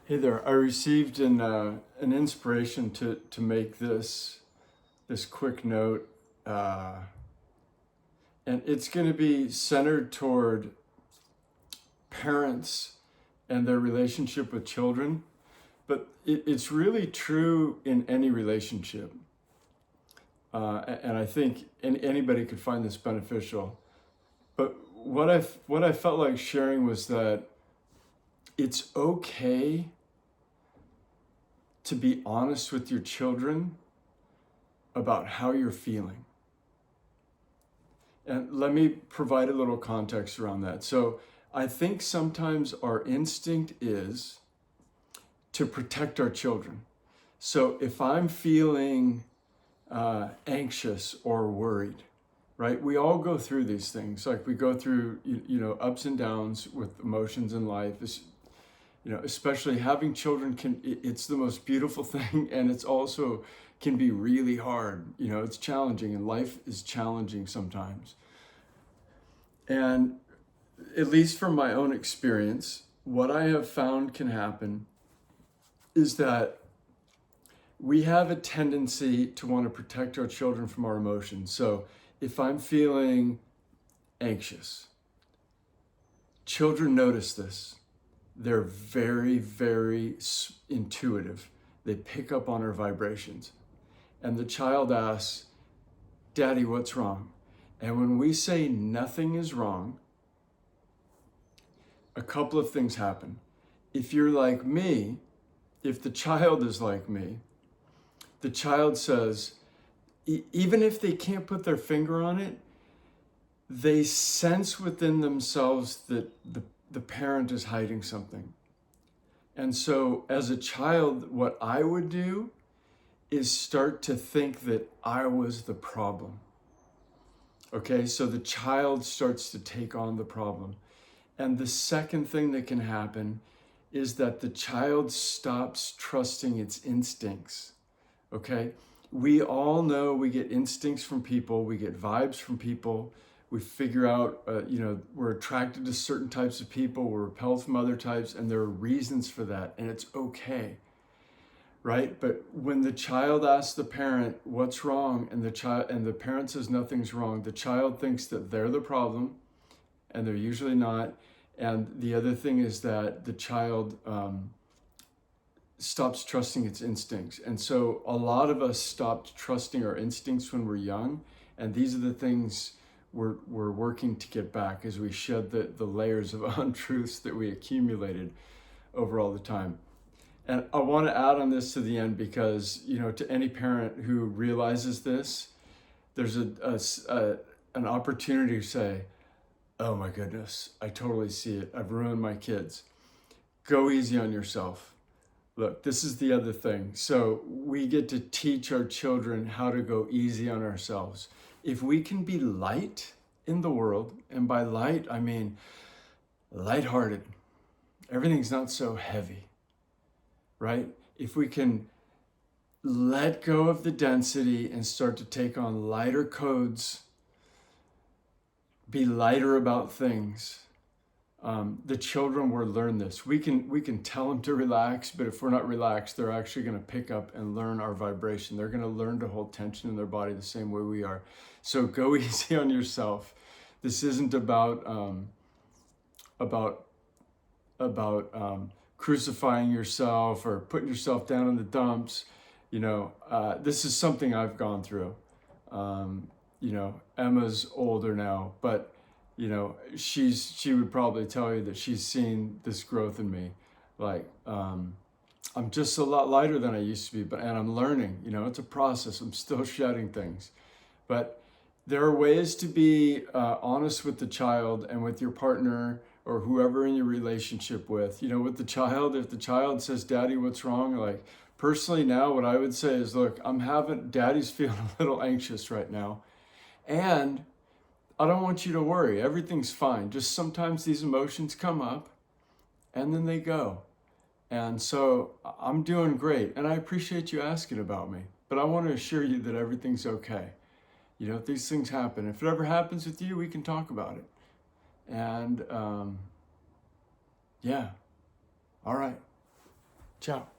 Hey there. I received an inspiration to make this quick note, uh, and it's going to be centered toward parents and their relationship with children. But it's really true in any relationship, and I think anybody could find this beneficial. But what I felt like sharing was that it's okay to be honest with your children about how you're feeling. And let me provide a little context around that. So I think sometimes our instinct is to protect our children. So if I'm feeling anxious or worried, right? We all go through these things. Like we go through, ups and downs with emotions in life. Especially having children it's the most beautiful thing, and it's also can be really hard. It's challenging, and life is challenging sometimes. And at least from my own experience, what I have found can happen is that we have a tendency to want to protect our children from our emotions. So if I'm feeling anxious, children notice this. They're very, very intuitive. They pick up on our vibrations. And the child asks, "Daddy, what's wrong?" And when we say nothing is wrong, a couple of things happen. If you're like me, if the child is like me, the child says, even if they can't put their finger on it, they sense within themselves that the parent is hiding something. And so as a child, what I would do is start to think that I was the problem. Okay, so the child starts to take on the problem. And the second thing that can happen is that the child stops trusting its instincts. Okay, we all know we get instincts from people, we get vibes from people. We figure out, we're attracted to certain types of people, we're repelled from other types, and there are reasons for that, and it's okay, right? But when the child asks the parent what's wrong, and the parent says nothing's wrong, the child thinks that they're the problem, and they're usually not. And the other thing is that the child stops trusting its instincts. And so a lot of us stopped trusting our instincts when we're young, and these are the things we're working to get back as we shed the layers of untruths that we accumulated over all the time. And I want to add on this to the end because, to any parent who realizes this, there's an opportunity to say, "Oh my goodness, I totally see it. I've ruined my kids." Go easy on yourself. Look, this is the other thing. So we get to teach our children how to go easy on ourselves. If we can be light in the world, and by light, I mean lighthearted, everything's not so heavy, right? If we can let go of the density and start to take on lighter codes, be lighter about things, the children will learn this. We can tell them to relax, but if we're not relaxed, they're actually going to pick up and learn our vibration. They're going to learn to hold tension in their body the same way we are. So go easy on yourself. This isn't about crucifying yourself or putting yourself down in the dumps. This is something I've gone through. Emma's older now, but she would probably tell you that she's seen this growth in me. Like, I'm just a lot lighter than I used to be, and I'm learning. It's a process. I'm still shedding things, but there are ways to be honest with the child and with your partner or whoever in your relationship with. With the child, if the child says, "Daddy, what's wrong?" Like, personally now, what I would say is, "Look, Daddy's feeling a little anxious right now, and I don't want you to worry. Everything's fine. Just sometimes these emotions come up and then they go. And so I'm doing great. And I appreciate you asking about me. But I want to assure you that everything's okay. These things happen. If it ever happens with you, we can talk about it." And yeah. All right. Ciao.